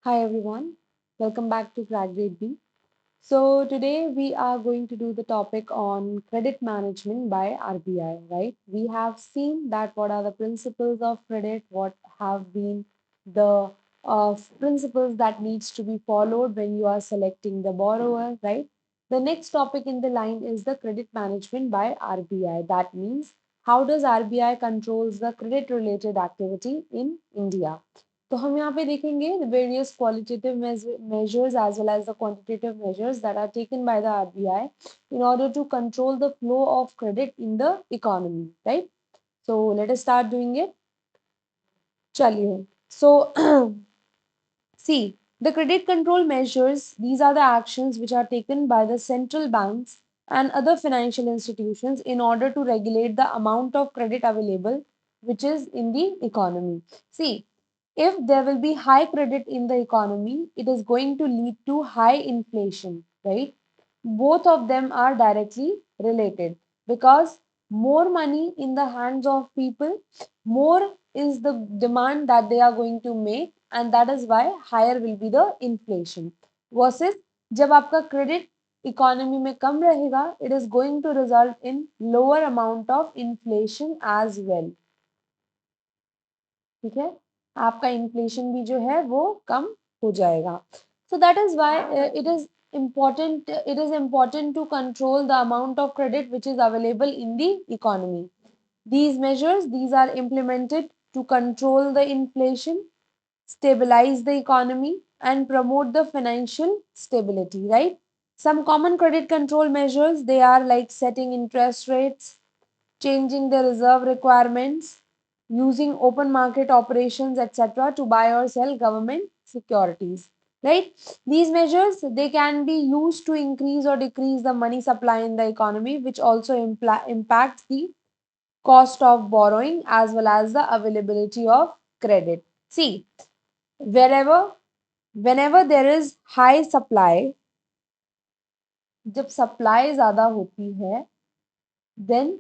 Hi everyone, welcome back to Grade B. So today we are going to do the topic on credit management by RBI, right? We have seen that what are the principles of credit, what have been the principles that needs to be followed when you are selecting the borrower, right? The next topic in the line is the credit management by RBI. That means how does RBI controls the credit related activity in India? तो हम यहाँ पे देखेंगे the various qualitative measures as well as the quantitative measures that are taken by the RBI in order to control the flow of credit in the economy, right? So let us start doing it. चलिए. So see, the credit control measures, these are the actions which are taken by the central banks and other financial institutions in order to regulate the amount of credit available which is in the economy. See, if there will be high credit in the economy, it is going to lead to high inflation, right? Both of them are directly related because more money in the hands of people, more is the demand that they are going to make, and that is why higher will be the inflation. Versus जब आपका credit economy में कम रहेगा, it is going to result in lower amount of inflation as well. ठीक है, आपका inflation भी जो है वो कम हो जाएगा. So that is why it is important to control the amount of credit which is available in the economy. These are implemented to control the inflation, stabilize the economy, and promote the financial stability, right? Some common credit control measures, they are like setting interest rates, changing the reserve requirements, using open market operations, etc., to buy or sell government securities. Right? These measures, they can be used to increase or decrease the money supply in the economy, which also impacts the cost of borrowing as well as the availability of credit. See, whenever there is high supply, जब supply ज़्यादा होती है, then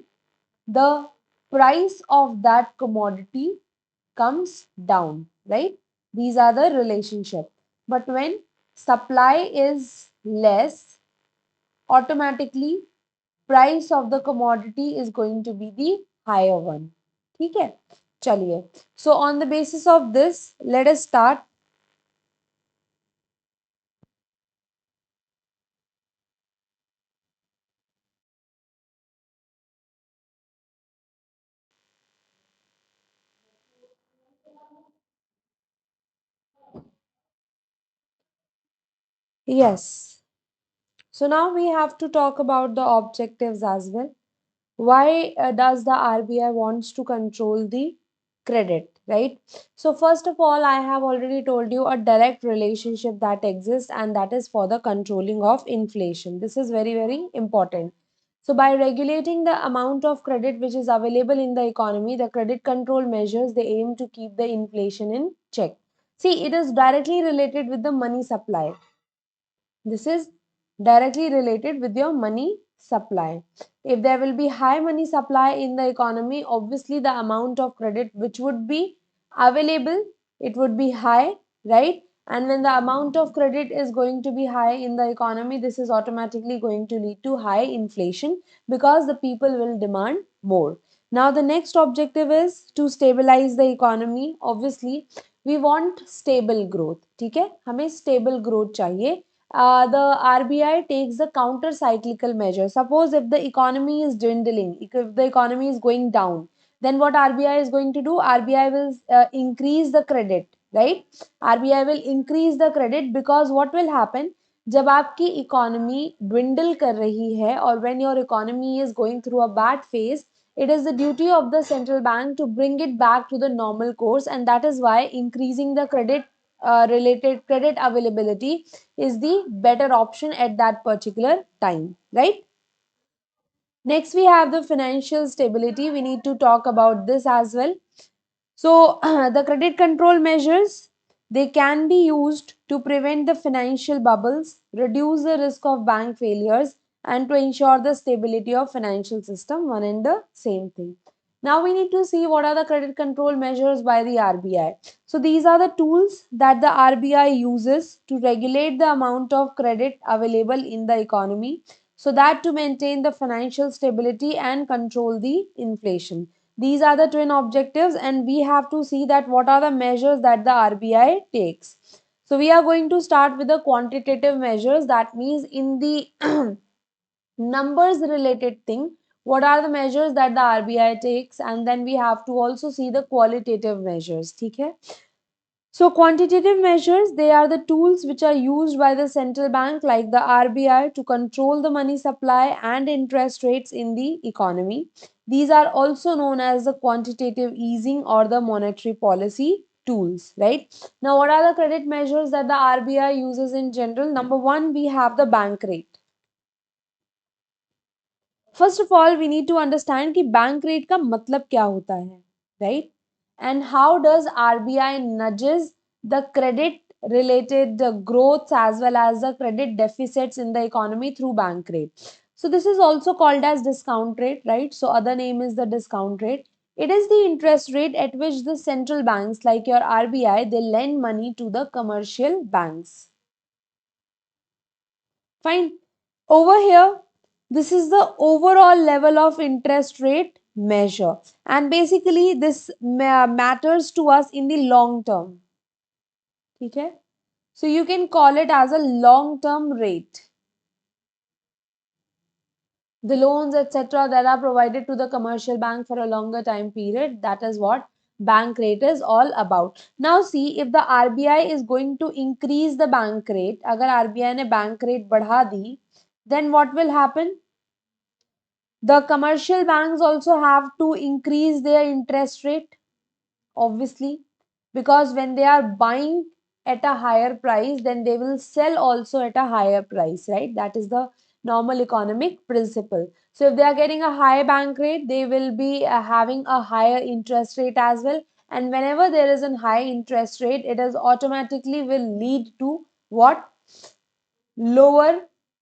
the price of that commodity comes down, right? These are the relationship. But when supply is less, automatically price of the commodity is going to be the higher one. ठीक है, चलिए. So on the basis of this, let us start. Yes. So now we have to talk about the objectives as well. Why does the RBI wants to control the credit, right? So first of all, I have already told you a direct relationship that exists, and that is for the controlling of inflation. This is very, very important. So by regulating the amount of credit which is available in the economy, the credit control measures, they aim to keep the inflation in check. See, it is directly related with the money supply. This is directly related with your money supply. If there will be high money supply in the economy, obviously the amount of credit which would be available, it would be high, right? And when the amount of credit is going to be high in the economy, this is automatically going to lead to high inflation because the people will demand more. Now the next objective is to stabilize the economy. Obviously we want stable growth. ठीक है, हमें stable growth चाहिए. The RBI takes the counter cyclical measure. Suppose if the economy is dwindling, if the economy is going down, then what RBI is going to do? RBI will increase the credit, right? RBI will increase the credit because what will happen? जब आपकी economy dwindle कर रही है और when your economy is going through a bad phase, it is the duty of the central bank to bring it back to the normal course, and that is why increasing the credit related credit availability is the better option at that particular time, right? Next, we have the financial stability. We need to talk about this as well. So, the credit control measures, they can be used to prevent the financial bubbles, reduce the risk of bank failures, and to ensure the stability of financial system, one and the same thing. Now we need to see what are the credit control measures by the RBI. So these are the tools that the RBI uses to regulate the amount of credit available in the economy, so that to maintain the financial stability and control the inflation. These are the twin objectives, and we have to see that what are the measures that the RBI takes. So we are going to start with the quantitative measures. That means in the numbers related thing, what are the measures that the RBI takes, and then we have to also see the qualitative measures. Okay. So quantitative measures, they are the tools which are used by the central bank like the RBI to control the money supply and interest rates in the economy. These are also known as the quantitative easing or the monetary policy tools, right? Now, what are the credit measures that the RBI uses in general? Number one, we have the bank rate. First of all we need to understand कि bank rate का मतलब क्या होता है, right? And how does RBI nudges the credit related growths as well as the credit deficits in the economy through bank rate. So this is also called as discount rate, right? So other name is the discount rate. It is the interest rate at which the central banks like your RBI, they lend money to the commercial banks. Fine. Over here, this is the overall level of interest rate measure. And basically, this matters to us in the long term. Okay? So you can call it as a long term rate. The loans, etc., that are provided to the commercial bank for a longer time period, that is what bank rate is all about. Now see, if the RBI is going to increase the bank rate, agar RBI ne bank rate बढ़ा दी, then what will happen? The commercial banks also have to increase their interest rate, obviously, because when they are buying at a higher price, then they will sell also at a higher price, right? That is the normal economic principle. So if they are getting a high bank rate, they will be having a higher interest rate as well. And whenever there is a high interest rate, it is automatically will lead to what? Lower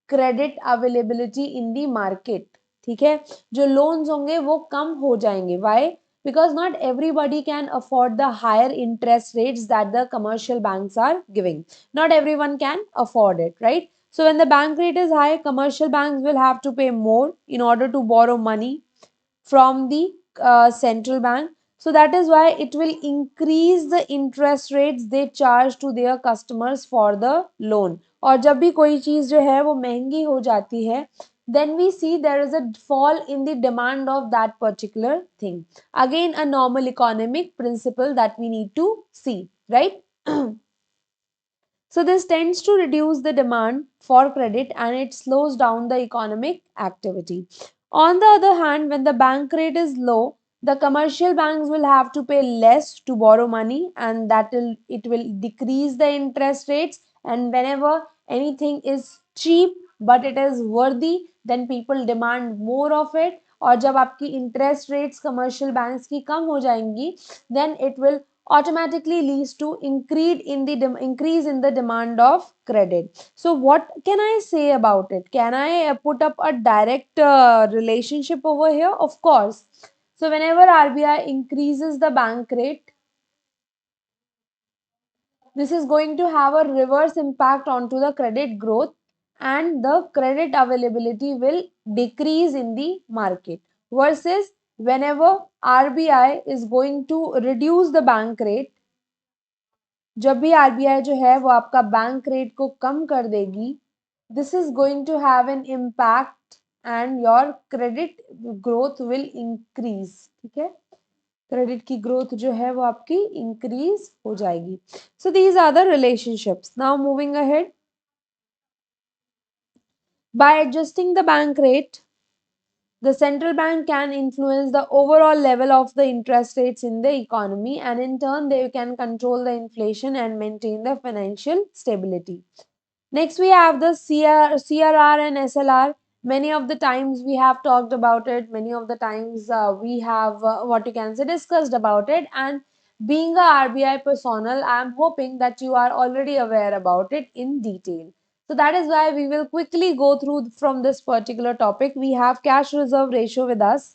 credit availability in the market. ठीक है, जो loans होंगे वो कम हो जाएंगे. Y? Because not everybody can afford the higher interest rates that the commercial banks are giving. Not everyone can afford it, right? So when the bank rate is high, commercial banks will have to pay more in order to borrow money from the central bank. So that is why it will increase the interest rates they charge to their customers for the loan. और जब भी कोई चीज जो है वो महंगी हो जाती है, then we see there is a fall in the demand of that particular thing. Again, a normal economic principle that we need to see, right? So this tends to reduce the demand for credit and it slows down the economic activity. On the other hand, when the bank rate is low, the commercial banks will have to pay less to borrow money, and it will decrease the interest rates. And whenever anything is cheap but it is worthy, then people demand more of it. और जब आपकी interest rates commercial banks की कम हो जाएंगी, then it will automatically leads to increase in the demand of credit. So what can I say about it? Can I put up a direct relationship over here? Of course. So whenever RBI increases the bank rate, this is going to have a reverse impact onto the credit growth, and the credit availability will decrease in the market. Versus whenever RBI is going to reduce the bank rate, जब भी RBI जो है वो आपका bank rate को कम कर देगी, this is going to have an impact and your credit growth will increase. ठीक है, क्रेडिट की ग्रोथ जो है वो आपकी इंक्रीज हो जाएगी. So these are the relationships. Now moving ahead, by adjusting the bank rate, the central bank can influence the overall level of the interest rates in the economy, and in turn they can control the inflation and maintain the financial stability. Next we have the CRR and SLR. Many of the times we have talked about it, many of the times we have what you can say discussed about it, and being a RBI personnel, I am hoping that you are already aware about it in detail. So that is why we will quickly go through from this particular topic. We have cash reserve ratio with us.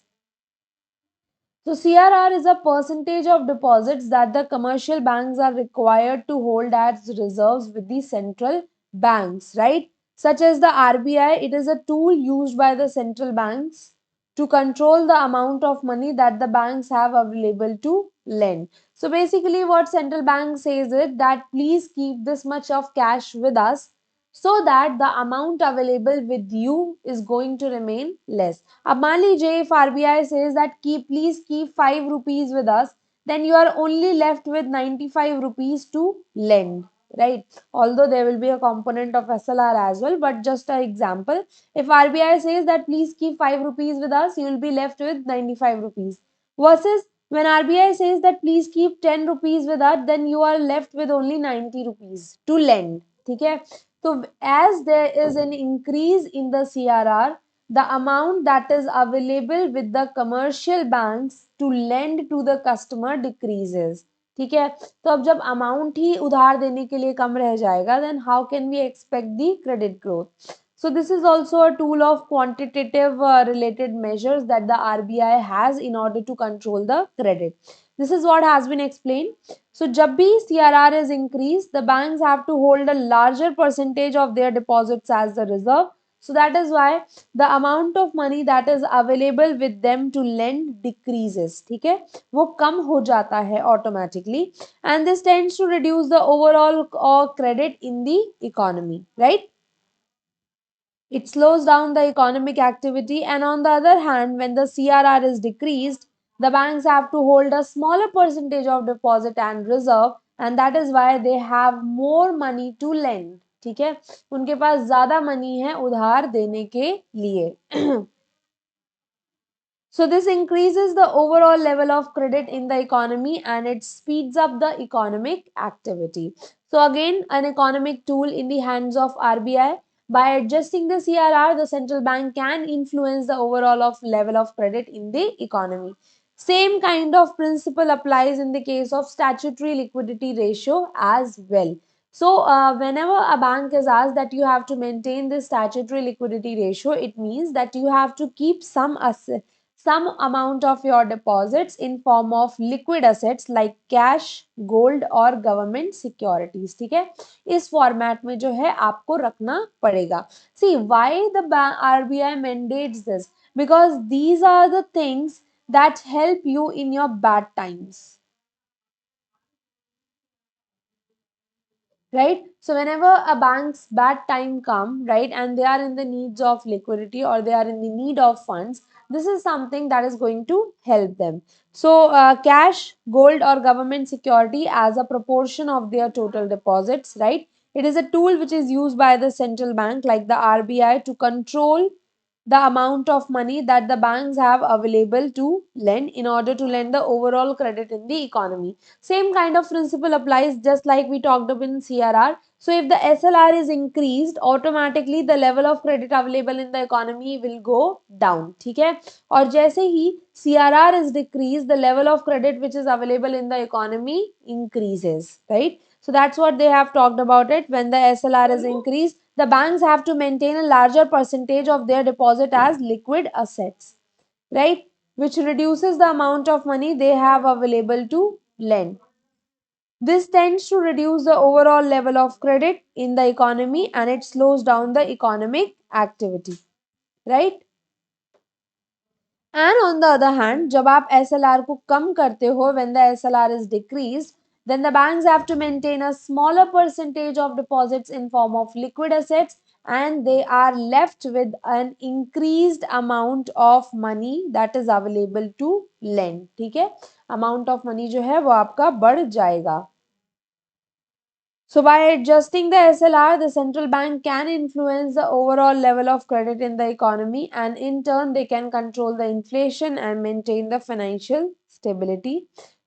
So CRR is a percentage of deposits that the commercial banks are required to hold as reserves with the central banks, right? Such as the RBI, it is a tool used by the central banks to control the amount of money that the banks have available to lend. So basically what central bank says is that please keep this much of cash with us so that the amount available with you is going to remain less. अब मान लीजिए if RBI says that please keep 5 rupees with us, then you are only left with 95 rupees to lend, right? Although there will be a component of SLR as well, but just an example, if RBI says that please keep 5 rupees with us, you will be left with 95 rupees. Versus when RBI says that please keep 10 rupees with us, then you are left with only 90 rupees to lend. Okay? So as there is an increase in the CRR, the amount that is available with the commercial banks to lend to the customer decreases. ठीक है, तो अब जब amount ही उधार देने के लिए कम रह जाएगा, then how can we expect the credit growth? So this is also a tool of quantitative related measures that the RBI has in order to control the credit. This is what has been explained. So जब भी CRR is increased, the banks have to hold a larger percentage of their deposits as the reserve. So that is why the amount of money that is available with them to lend decreases. ठीक है, वो कम हो जाता है automatically, and this tends to reduce the overall credit in the economy, right? It slows down the economic activity, and on the other hand, when the CRR is decreased, the banks have to hold a smaller percentage of deposit and reserve, and that is why they have more money to lend. ठीक है, उनके पास ज्यादा money है उधार देने के लिए. So this increases the overall level of credit in the economy and it speeds up the economic activity. So again, an economic tool in the hands of RBI. By adjusting the CRR, the central bank can influence the overall level of credit in the economy. Same kind of principle applies in the case of statutory liquidity ratio as well. So whenever a bank is asked that you have to maintain this statutory liquidity ratio, it means that you have to keep some amount of your deposits in form of liquid assets like cash, gold और government securities. ठीक है, इस format में जो है आपको रखना पड़ेगा. See why the RBI mandates this? Because these are the things that help you in your bad times. Right? So whenever a bank's bad time come, right, and they are in the needs of liquidity or they are in the need of funds, this is something that is going to help them. So cash, gold or government security as a proportion of their total deposits, right? It is a tool which is used by the central bank like the RBI to control the amount of money that the banks have available to lend in order to lend the overall credit in the economy. Same kind of principle applies just like we talked about in CRR. So if the SLR is increased, automatically the level of credit available in the economy will go down. ठीक है, और जैसे ही CRR is decreased, the level of credit which is available in the economy increases, right? So that's what they have talked about it. When the SLR is increased, the banks have to maintain a larger percentage of their deposit as liquid assets, right? Which reduces the amount of money they have available to lend. This tends to reduce the overall level of credit in the economy and it slows down the economic activity, right? And on the other hand, जब आप SLR को कम करते हो, when the SLR is decreased, then the banks have to maintain a smaller percentage of deposits in form of liquid assets and they are left with an increased amount of money that is available to lend. ठीक है, amount of money जो है वो आपका बढ़ जाएगा. So by adjusting the SLR, the central bank can influence the overall level of credit in the economy and in turn they can control the inflation and maintain the financial stability.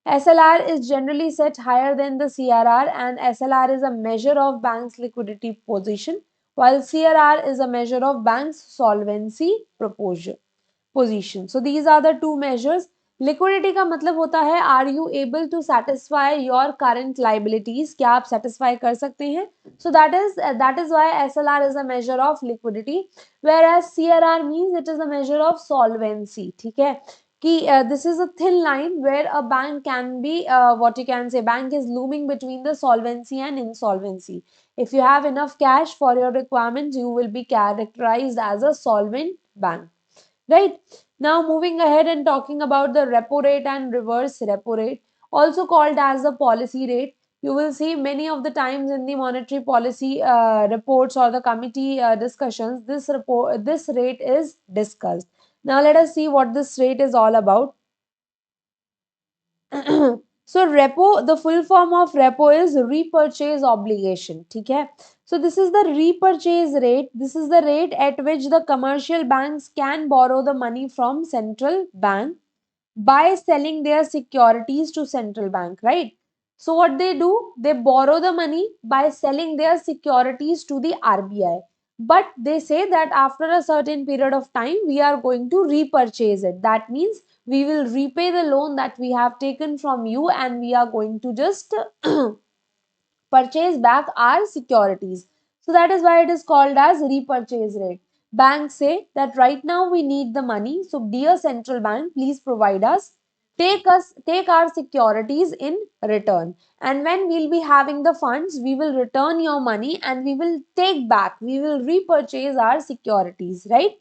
SLR is generally set higher than the CRR and SLR is a measure of bank's liquidity position while CRR is a measure of bank's solvency position. So these are the two measures. Liquidity का मतलब होता है are you able to satisfy your current liabilities, क्या आप satisfy कर सकते हैं. So that is why SLR is a measure of liquidity, whereas CRR means it is a measure of solvency. ठीक है, this is a thin line where a bank can be, what you can say, bank is looming between the solvency and insolvency. If you have enough cash for your requirements, you will be characterized as a solvent bank, right? Now moving ahead and talking about the repo rate and reverse repo rate, also called as the policy rate. You will see many of the times in the monetary policy reports or the committee discussions, this rate is discussed. Now let us see what this rate is all about. So repo, the full form of repo is repurchase obligation. Okay, so this is the repurchase rate. This is the rate at which the commercial banks can borrow the money from central bank by selling their securities to central bank, right? So what they do, they borrow the money by selling their securities to the RBI, but they say that after a certain period of time we are going to repurchase it. That means we will repay the loan that we have taken from you and we are going to just purchase back our securities. So that is why it is called as repurchase rate. Banks say that right now we need the money. So dear central bank, please provide us. Take our securities in return. And when we'll be having the funds, we will return your money and we will take back, we will repurchase our securities, right?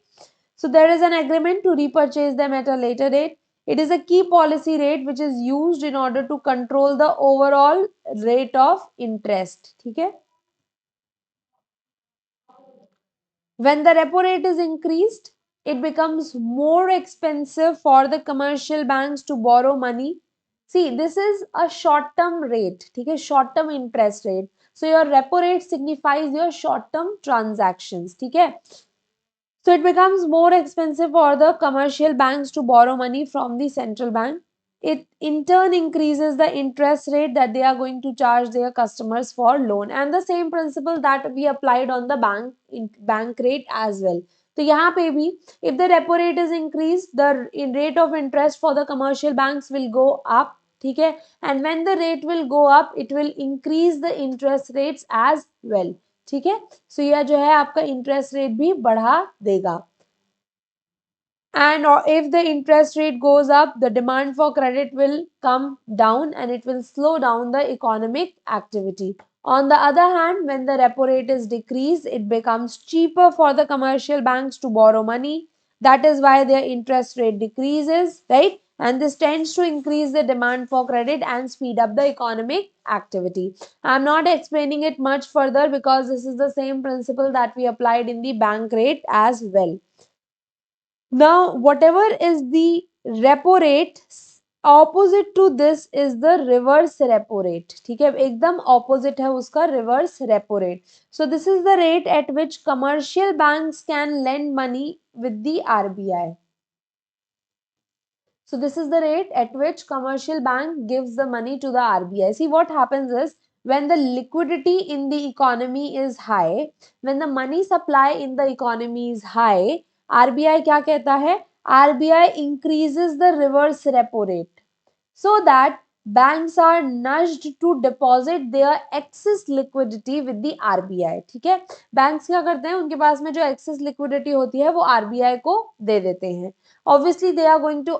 So there is an agreement to repurchase them at a later date. It is a key policy rate which is used in order to control the overall rate of interest. Okay? When the repo rate is increased, it becomes more expensive for the commercial banks to borrow money. See, this is a short term rate, okay? Short term interest rate. So your repo rate signifies your short term transactions. Okay? So it becomes more expensive for the commercial banks to borrow money from the central bank. It in turn increases the interest rate that they are going to charge their customers for loan, and the same principle that we applied on the bank rate as well. So यहाँ पे भी if the repo rate is increased, the rate of interest for the commercial banks will go up. ठीक है, and when the rate will go up, it will increase the interest rates as well. ठीक है, सो यह जो है आपका interest rate भी बढ़ा देगा. And if the interest rate goes up, the demand for credit will come down and it will slow down the economic activity. On the other hand, when the repo rate is decreased, it becomes cheaper for the commercial banks to borrow money. That is why their interest rate decreases, right? And this tends to increase the demand for credit and speed up the economic activity. I'm not explaining it much further because this is the same principle that we applied in the bank rate as well. Now, whatever is the repo rate, opposite to this is the reverse repo rate. ठीक है, एकदम opposite है उसका reverse repo rate. So this is the rate at which commercial banks can lend money with the RBI. So this is the rate at which commercial bank gives the money to the RBI. See, what happens is when the liquidity in the economy is high, when the money supply in the economy is high, RBI क्या कहता है? RBI increases the reverse repo rate so that banks are nudged to deposit their excess liquidity with the RBI. ठीक है, banks क्या करते हैं, उनके पास में जो excess liquidity होती है वो RBI को दे देते हैं. Obviously they are going to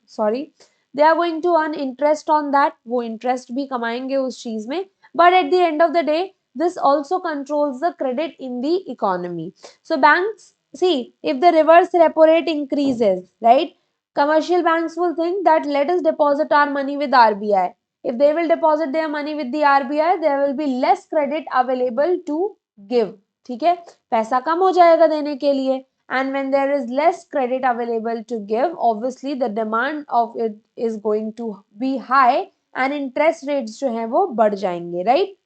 sorry, they are going to earn interest on that. वो interest भी कमाएंगे उस चीज में, but at the end of the day this also controls the credit in the economy. So banks, see, if the reverse repo rate increases, right, commercial banks will think that let us deposit our money with RBI. If they will deposit their money with the RBI, there will be less credit available to give. ठीक है, पैसा कम हो जाएगा देने के लिए, and when there is less credit available to give, obviously the demand of it is going to be high and interest rates जो है वो बढ़ जाएंगे, right?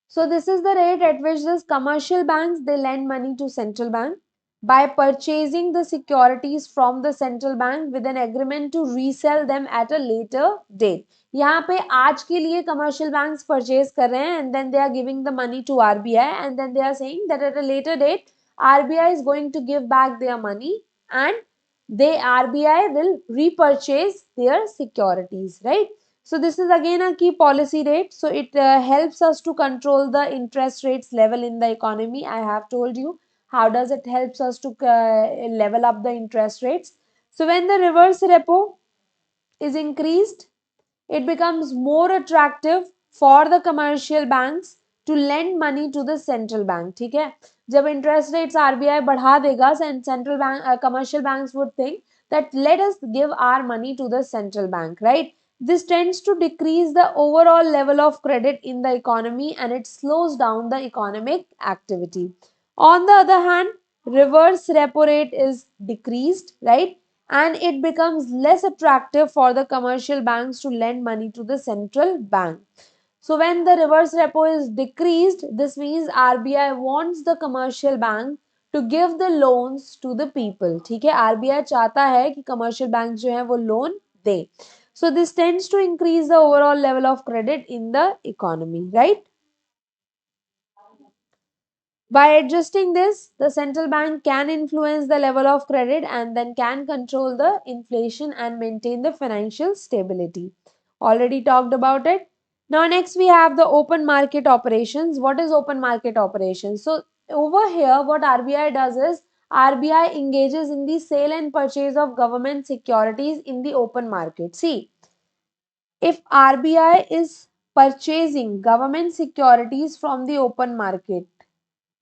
So this is the rate at which this commercial banks they lend money to central bank by purchasing the securities from the central bank with an agreement to resell them at a later date. यहाँ पे आज के लिए commercial banks purchase कर रहे हैं and then they are giving the money to RBI and then they are saying that at a later date RBI is going to give back their money and they RBI will repurchase their securities, right? So this is again a key policy rate. So it helps us to control the interest rates level in the economy. I have told you how does it helps us to level up the interest rates. So when the reverse repo is increased, it becomes more attractive for the commercial banks to lend money to the central bank. ठीक है, जब interest rates RBI बढ़ा देगा, central bank commercial banks would think that let us give our money to the central bank, right? This tends to decrease the overall level of credit in the economy and it slows down the economic activity. On the other hand, reverse repo rate is decreased, right? And it becomes less attractive for the commercial banks to lend money to the central bank. So when the reverse repo is decreased, this means RBI wants the commercial bank to give the loans to the people. ठीक है, RBI चाहता है कि commercial bank जो है वो loan they. So this tends to increase the overall level of credit in the economy, right? By adjusting this, the central bank can influence the level of credit and then can control the inflation and maintain the financial stability. Already talked about it. Now next we have the open market operations. What is open market operations? So over here what RBI does is RBI engages in the sale and purchase of government securities in the open market. See, if RBI is purchasing government securities from the open market,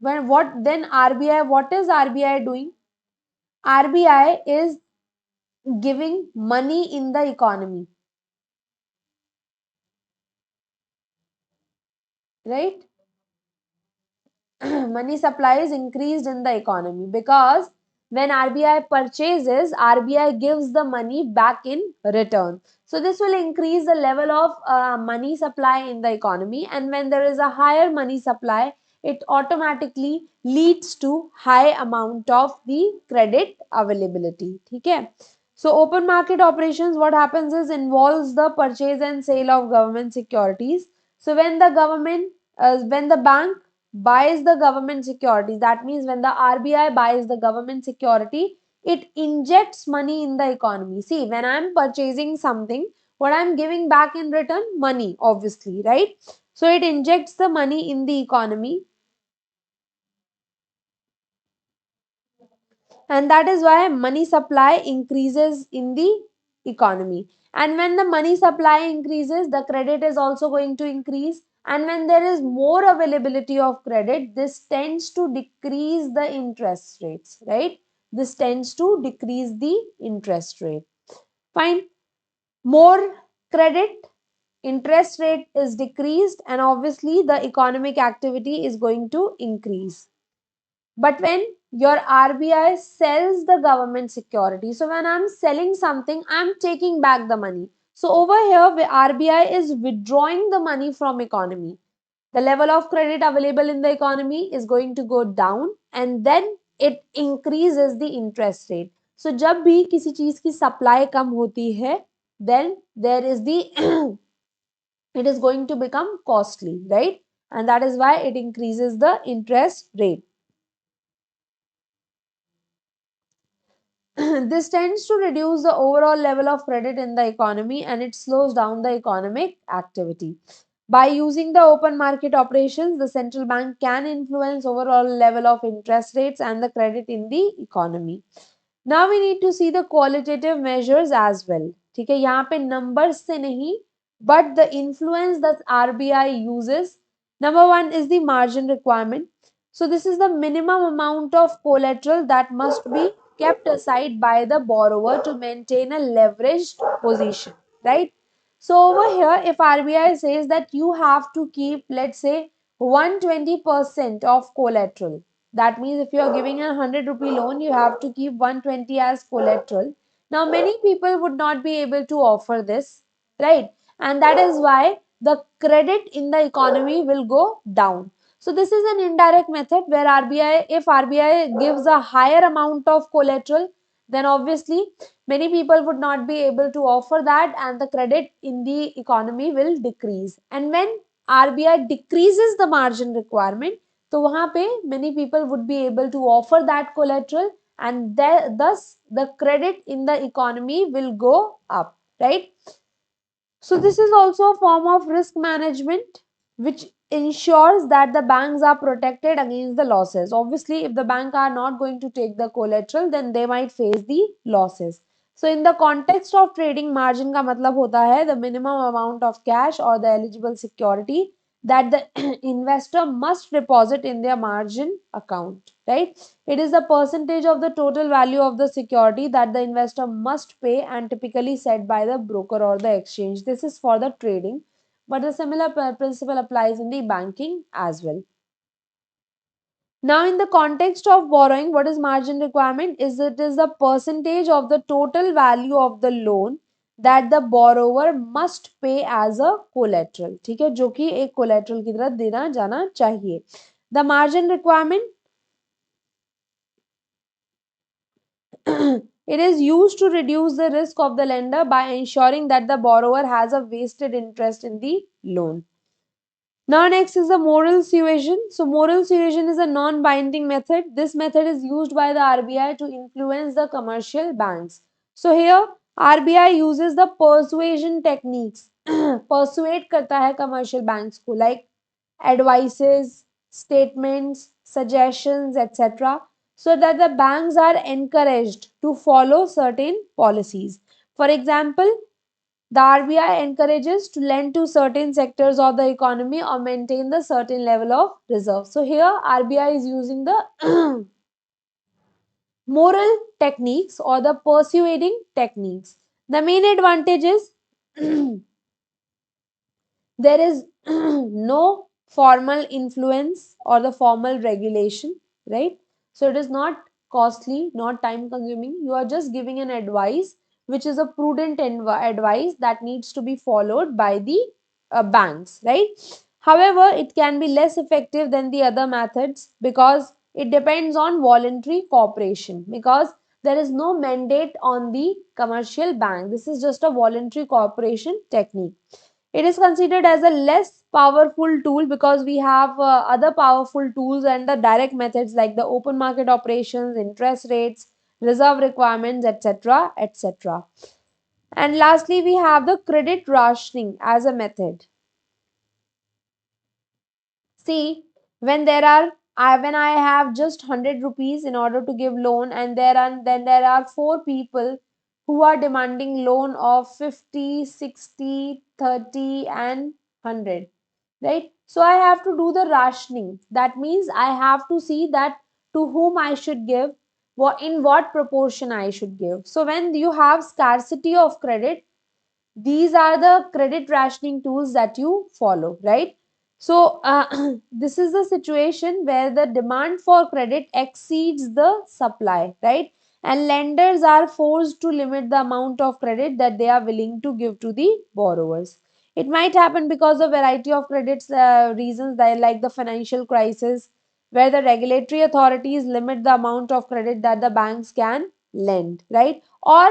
when what then RBI, what is RBI doing? RBI is giving money in the economy, right? Money supply is increased in the economy because when RBI purchases, RBI gives the money back in return. So this will increase the level of money supply in the economy, and when there is a higher money supply, it automatically leads to high amount of the credit availability. Okay. So open market operations, what happens is involves the purchase and sale of government securities. So when when the bank buys the government securities, that means when the RBI buys the government security, it injects money in the economy. See, when I'm purchasing something, what I'm giving back in return? Money, obviously, right? So it injects the money in the economy, and that is why money supply increases in the economy. And when the money supply increases, the credit is also going to increase, and when there is more availability of credit, this tends to decrease the interest rates, right? This tends to decrease the interest rate. Fine. More credit, interest rate is decreased, and obviously the economic activity is going to increase. But when your RBI sells the government security, so when I'm selling something, I'm taking back the money. So over here, RBI is withdrawing the money from economy. The level of credit available in the economy is going to go down, and then it increases the interest rate. So जब भी किसी चीज की supply कम होती है, then there is the it is going to become costly, right? And that is why it increases the interest rate. This tends to reduce the overall level of credit in the economy and it slows down the economic activity. By using the open market operations, the central bank can influence overall level of interest rates and the credit in the economy. Now we need to see the qualitative measures as well. ठीक है, यहाँ पे numbers से नहीं, but the influence that RBI uses. Number one is the margin requirement. So this is the minimum amount of collateral that must be kept aside by the borrower to maintain a leveraged position, right? So over here, if RBI says that you have to keep, let's say, 120% of collateral, that means if you are giving a 100 rupee loan, you have to keep 120 as collateral. Now, many people would not be able to offer this, right? And that is why the credit in the economy will go down. So this is an indirect method where RBI, if RBI gives a higher amount of collateral, then obviously many people would not be able to offer that and the credit in the economy will decrease. And when RBI decreases the margin requirement, तो वहां पे many people would be able to offer that collateral and thus the credit in the economy will go up, right? So this is also a form of risk management which ensures that the banks are protected against the losses. Obviously, if the bank are not going to take the collateral, then they might face the losses. So in the context of trading, margin का मतलब होता है the minimum amount of cash or the eligible security that the investor must deposit in their margin account, right? It is the percentage of the total value of the security that the investor must pay and typically set by the broker or the exchange. This is for the trading, but the similar principle applies in the banking as well. Now, in the context of borrowing, what is margin requirement? Is it is the percentage of the total value of the loan that the borrower must pay as a collateral. ठीक है, जो कि एक collateral की तरह देना जाना चाहिए. The margin requirement it is used to reduce the risk of the lender by ensuring that the borrower has a vested interest in the loan. Now next is the moral suasion. So moral suasion is a non-binding method. This method is used by the RBI to influence the commercial banks. So here RBI uses the persuasion techniques. Persuade करता है commercial banks को, like advices, statements, suggestions, etc. so that the banks are encouraged to follow certain policies. For example, the RBI encourages to lend to certain sectors of the economy or maintain the certain level of reserve. So here RBI is using the moral techniques or the persuading techniques. The main advantage is there is no formal influence or the formal regulation, right? So it is not costly, not time consuming. You are just giving an advice which is a prudent advice that needs to be followed by the banks, right? However, it can be less effective than the other methods because it depends on voluntary cooperation, because there is no mandate on the commercial bank. This is just a voluntary cooperation technique. It is considered as a less powerful tool because we have other powerful tools and the direct methods like the open market operations, interest rates, reserve requirements, etc., etc. And lastly, we have the credit rationing as a method. See, when I have just 100 rupees in order to give loan, and there are four people who are demanding loan of 50, 60, 30, and 100, right? So I have to do the rationing. That means I have to see that to whom I should give, in what proportion I should give. So when you have scarcity of credit, these are the credit rationing tools that you follow, right? So this is the situation where the demand for credit exceeds the supply, right? And lenders are forced to limit the amount of credit that they are willing to give to the borrowers. It might happen because of variety of credits reasons, that like the financial crisis, where the regulatory authorities limit the amount of credit that the banks can lend, right? Or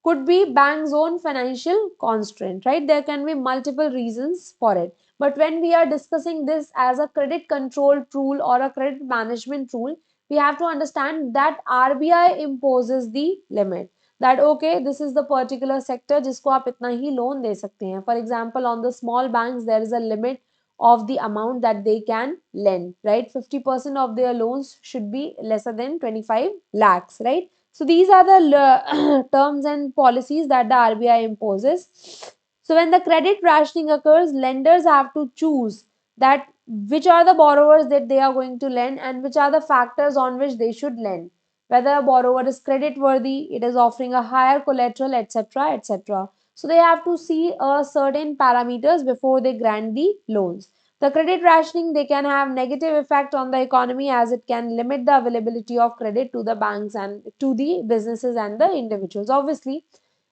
could be bank's own financial constraint, right? There can be multiple reasons for it. But when we are discussing this as a credit control tool or a credit management tool, we have to understand that RBI imposes the limit. That okay, this is the particular sector जिसको आप इतना ही loan दे सकते हैं. For example, on the small banks, there is a limit of the amount that they can lend, right? 50% of their loans should be lesser than 25 lakhs, right? So these are the terms and policies that the RBI imposes. So when the credit rationing occurs, lenders have to choose that which are the borrowers that they are going to lend and which are the factors on which they should lend. Whether a borrower is credit worthy, it is offering a higher collateral, etc., etc. So they have to see a certain parameters before they grant the loans. The credit rationing, they can have negative effect on the economy as it can limit the availability of credit to the banks and to the businesses and the individuals. Obviously,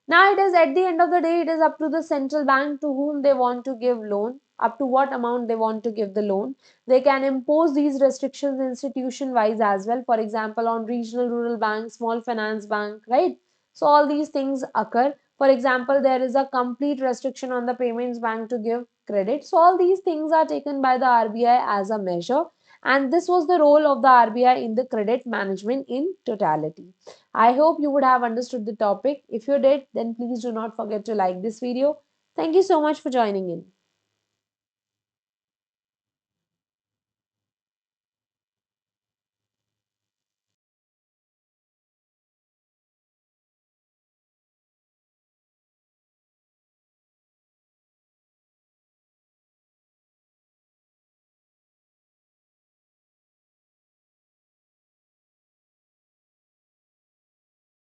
now it is at the end of the day, it is up to the central bank to whom they want to give loan, up to what amount they want to give the loan. They can impose these restrictions institution wise as well. For example, on regional rural banks, small finance bank, right? So all these things occur. For example, there is a complete restriction on the payments bank to give credit. So all these things are taken by the RBI as a measure. And this was the role of the RBI in the credit management in totality. I hope you would have understood the topic. If you did, then please do not forget to like this video. Thank you so much for joining in.